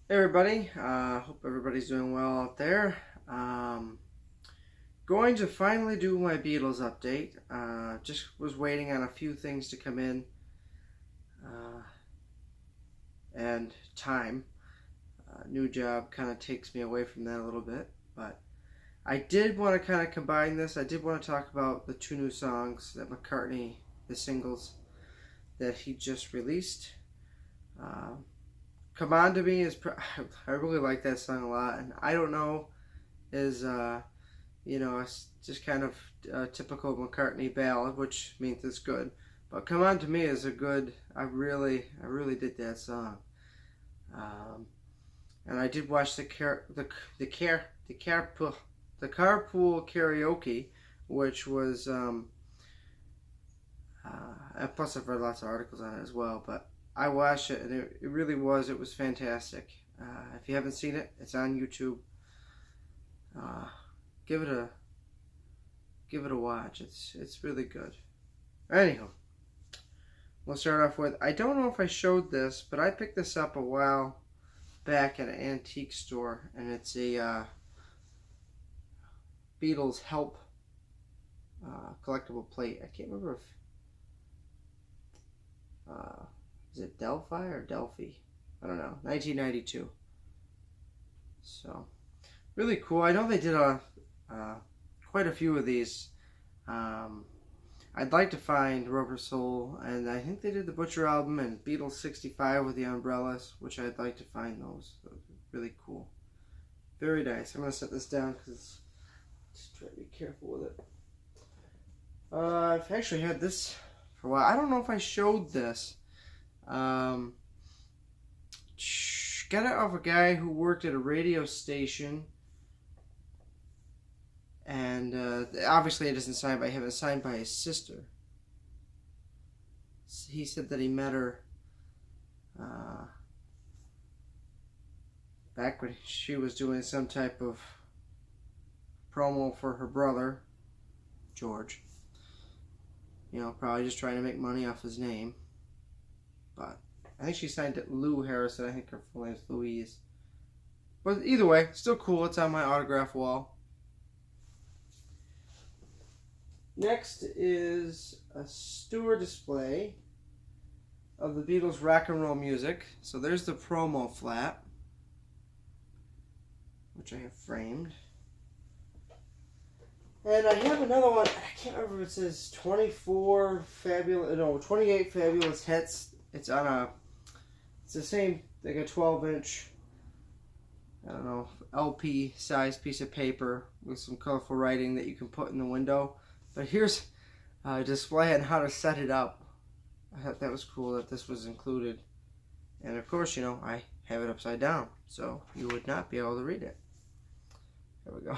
Hey everybody, hope everybody's doing well out there. Going to finally do my Beatles update. Just was waiting on a few things to come in uh, and time. New job kind of takes me away from that a little bit, but I did want to kind of combine this. I did want to talk about the two new songs that McCartney, the singles that he just released. Uh, Come On to Me is, I really like that song a lot, and I don't know, is it's just kind of a typical McCartney ballad, which means it's good. But Come On to Me is a good. I really did that song. Um, and I did watch the carpool karaoke, which was and plus I've read lots of articles on it as well. But I watched it, and it really was fantastic. If you haven't seen it, it's on YouTube. Uh, give it a watch. It's really good. Anyhow, we'll start off with, I don't know if I showed this, but I picked this up a while back at an antique store, and it's a Beatles Help collectible plate. I can't remember if is it Delphi or Delphi? I don't know. 1992. So really cool. I know they did quite a few of these. Um, I'd like to find Rubber Soul, and I think they did the Butcher album and Beatles 65 with the umbrellas, which I'd like to find those. Those are really cool. Very nice. I'm going to set this down because just try to be careful with it. I've actually had this for a while. I don't know if I showed this. Got it off a guy who worked at a radio station. And obviously it isn't signed by him, it's signed by his sister. He said that he met her back when she was doing some type of promo for her brother, George. Probably just trying to make money off his name. But I think she signed it Lou Harrison. I think her full name's Louise. But either way, still cool. It's on my autograph wall. Next is a store display of the Beatles' rock and roll music. So there's the promo flat, which I have framed. And I have another one. I can't remember if it says 28 fabulous hits. It's the same, like a 12-inch, I don't know, LP size piece of paper with some colorful writing that you can put in the window. But here's a display on how to set it up. I thought that was cool that this was included. And of course, I have it upside down, so you would not be able to read it. There we go.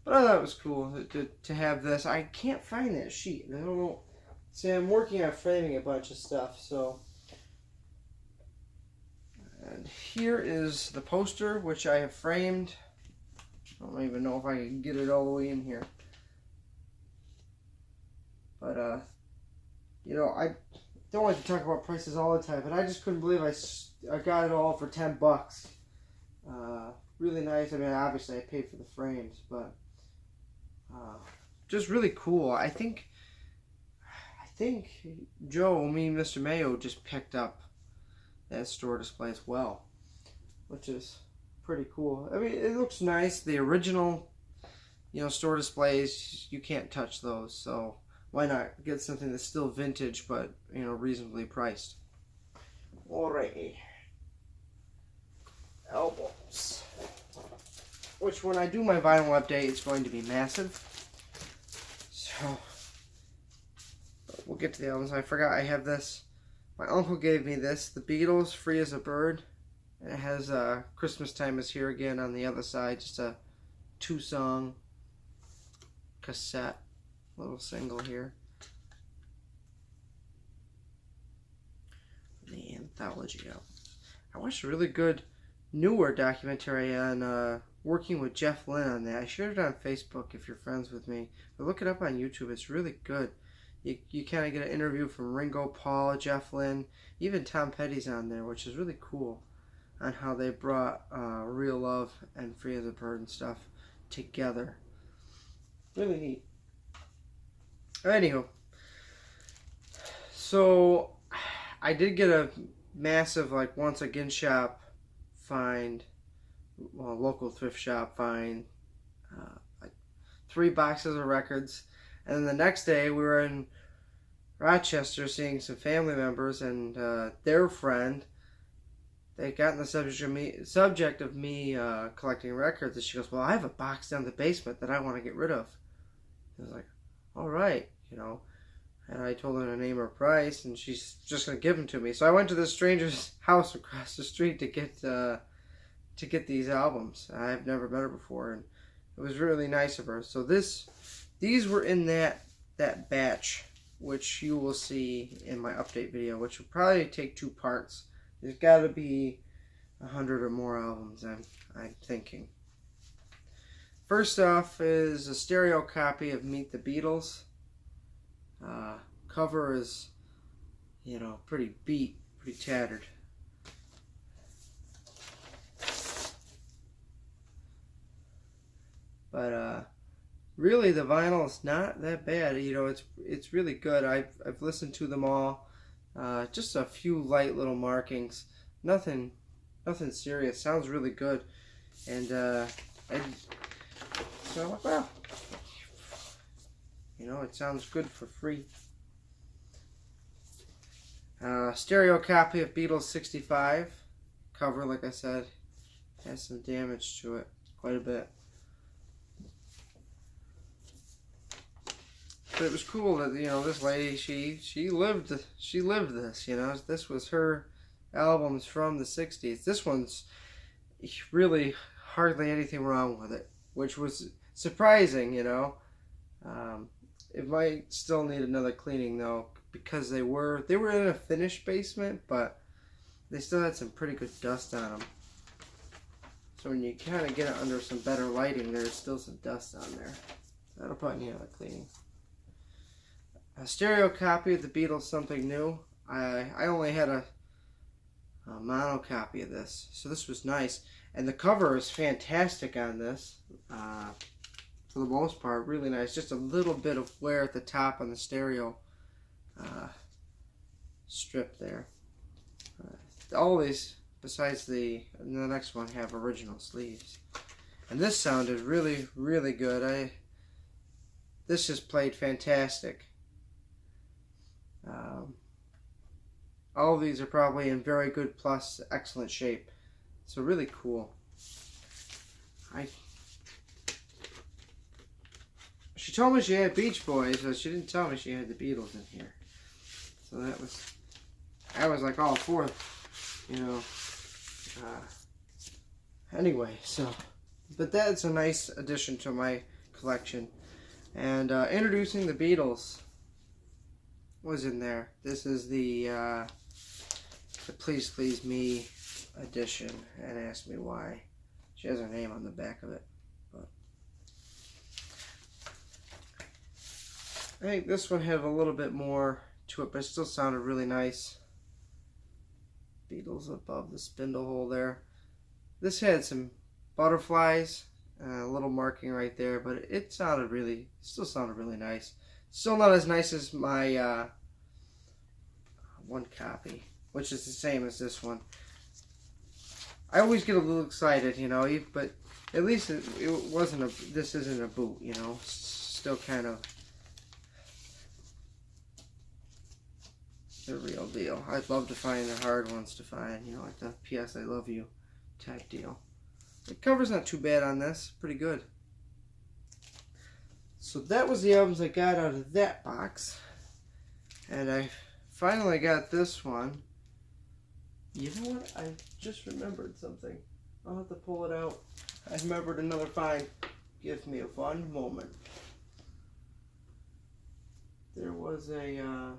But I thought it was cool to have this. I can't find that sheet. I don't know. See, I'm working on framing a bunch of stuff, so. And here is the poster, which I have framed. I don't even know if I can get it all the way in here. But, I don't like to talk about prices all the time, but I just couldn't believe I got it all for $10. Really nice. I mean, obviously I paid for the frames, but just really cool. I think Joe, me and Mr. Mayo just picked up that store display as well, which is pretty cool. I mean, it looks nice. The original, store displays, you can't touch those. So why not get something that's still vintage, but, reasonably priced. Alrighty. Albums. Which, when I do my vinyl update, it's going to be massive. So, we'll get to the albums. I forgot I have this. My uncle gave me this. The Beatles, Free as a Bird. It has Christmas Time Is Here Again on the other side. Just a 2-song cassette. Little single here. The anthology album. I watched a really good newer documentary on working with Jeff Lynne on that. I shared it on Facebook if you're friends with me. But look it up on YouTube. It's really good. You kind of get an interview from Ringo, Paul, Jeff Lynne, even Tom Petty's on there, which is really cool on how they brought Real Love and Free as a Bird and stuff together. Really neat. Anywho, so I did get a massive, like, Once Again shop find, well, local thrift shop find, like 3 boxes of records. And then the next day we were in Rochester seeing some family members, and their friend, they got in the subject of me collecting records, and she goes, well, I have a box down the basement that I want to get rid of. I was like, all right, you know. And I told her to name her price, and she's just going to give them to me. So I went to this stranger's house across the street to get these albums. I've never met her before, and it was really nice of her. So these were in that batch, which you will see in my update video, which will probably take 2 parts. There's got to be 100 or more albums, I'm thinking. First off is a stereo copy of Meet the Beatles. Cover is, you know, pretty beat, pretty tattered. But really, the vinyl is not that bad. You know, it's really good. I've listened to them all. Just a few light little markings. Nothing serious. Sounds really good. And so I'm like, well, you know, it sounds good for free. Stereo copy of Beatles 65. Cover, like I said, has some damage to it, quite a bit. But it was cool that, you know, this lady, she lived this, you know. This was her albums from the 60s. This one's really hardly anything wrong with it, which was surprising, you know. It might still need another cleaning though, because they were in a finished basement, but they still had some pretty good dust on them. So when you kind of get it under some better lighting, there's still some dust on there. That'll probably need another cleaning. A stereo copy of the Beatles, Something New. I only had a mono copy of this, so this was nice. And the cover is fantastic on this. For the most part, really nice. Just a little bit of wear at the top on the stereo strip there. All these, besides the next one, have original sleeves. And this sounded really, really good. This just played fantastic. All of these are probably in very good plus excellent shape. So really cool. She told me she had Beach Boys, but she didn't tell me she had the Beatles in here. So I was like all for it, you know. Anyway, but that's a nice addition to my collection. And introducing the Beatles was in there. This is the Please Please Me edition, and Ask Me Why. She has her name on the back of it. But I think this one had a little bit more to it, but it still sounded really nice. Beatles above the spindle hole there. This had some butterflies, a little marking right there, but it still sounded really nice. Still not as nice as my one copy, which is the same as this one. I always get a little excited, you know, but at least it wasn't this isn't a boot, you know. Still kind of the real deal. I'd love to find the hard ones to find, you know, like the P.S. I Love You type deal. The cover's not too bad on this. Pretty good. So that was the albums I got out of that box. And I finally got this one. You know what? I just remembered something. I'll have to pull it out. I remembered another find. Give me one moment. There was a...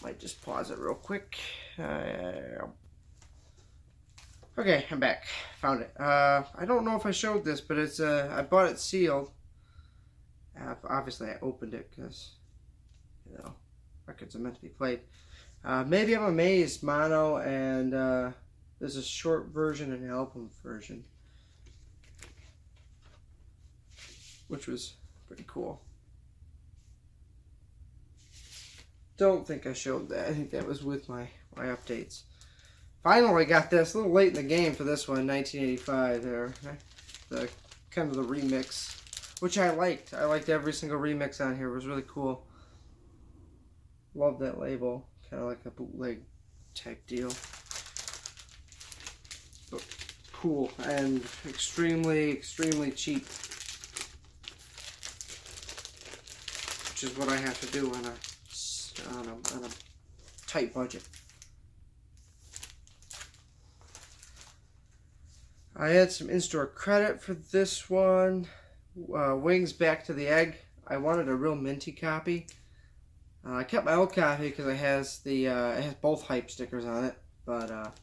might just pause it real quick. Okay, I'm back. Found it. I don't know if I showed this, but it's I bought it sealed. Obviously, I opened it because, you know, records are meant to be played. Maybe I'm Amazed mono, and there's a short version and an album version, which was pretty cool. Don't think I showed that. I think that was with my updates. Finally got this. A little late in the game for this one, 1985 there. The kind of the remix, which I liked. I liked every single remix on here. It was really cool. Love that label. Kind of like a bootleg type deal. But cool and extremely, extremely cheap. Which is what I have to do on a tight budget. I had some in-store credit for this one. Wings Back to the Egg. I wanted a real minty copy. I kept my old copy because it has both hype stickers on it. But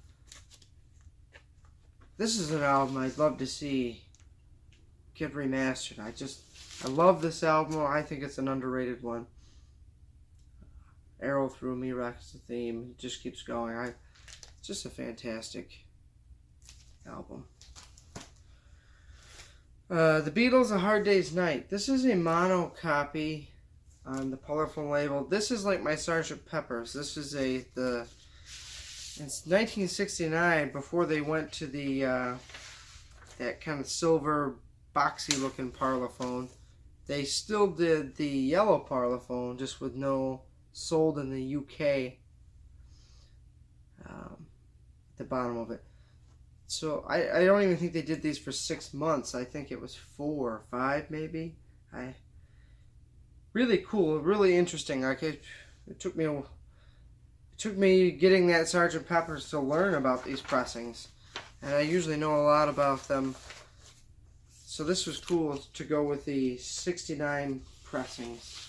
this is an album I'd love to see get remastered. I love this album. I think it's an underrated one. Arrow Through Me rocks the theme. It just keeps going. It's just a fantastic album. The Beatles, A Hard Day's Night. This is a mono copy on the Polarphone label. This is like my Sgt. Pepper's. This is it's 1969, before they went to the that kind of silver boxy looking Parlophone. They still did the yellow Parlophone, just with no sold in the UK at the bottom of it. So I don't even think they did these for 6 months. I think it was 4 or 5 maybe. Really cool, really interesting. Like it took me getting that Sgt. Pepper's to learn about these pressings, and I usually know a lot about them. So this was cool to go with the 69 pressings.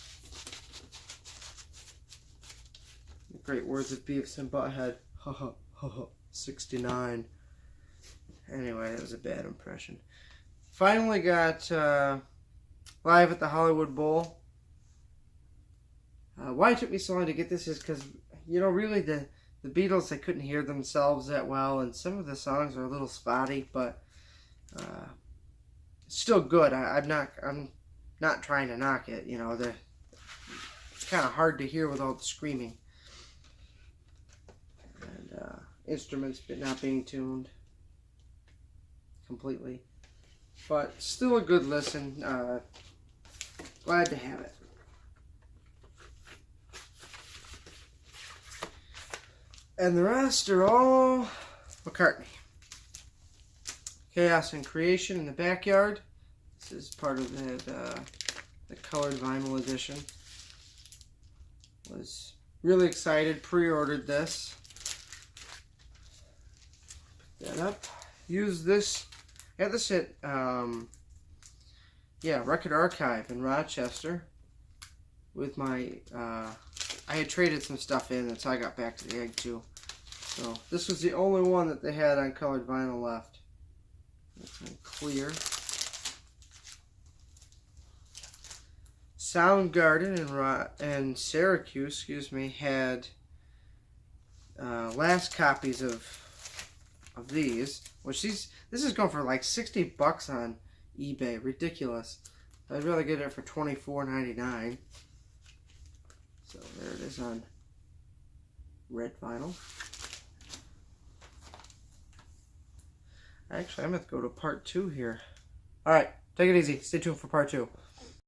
Great words of Beavis and Butthead. Ha ha ha ha. 69. Anyway, that was a bad impression. Finally got Live at the Hollywood Bowl. Why it took me so long to get this is because, you know, really the Beatles, they couldn't hear themselves that well, and some of the songs are a little spotty, but it's still good. I'm not trying to knock it. You know, it's kind of hard to hear with all the screaming and instruments not being tuned completely, but still a good listen. Glad to have it. And the rest are all McCartney. Chaos and Creation in the Backyard. This is part of the colored vinyl edition. Was really excited, pre-ordered this. Pick that up. Use this. I got this at Record Archive in Rochester with my I had traded some stuff in, and so I got Back to the Egg too. So this was the only one that they had on colored vinyl left. It's clear. Soundgarden and Syracuse, excuse me, had last copies of these, which this is going for like $60 on eBay, ridiculous. I'd rather get it for $24.99. So there it is on red vinyl. Actually, I'm going to go to part 2 here. Alright, take it easy. Stay tuned for part 2.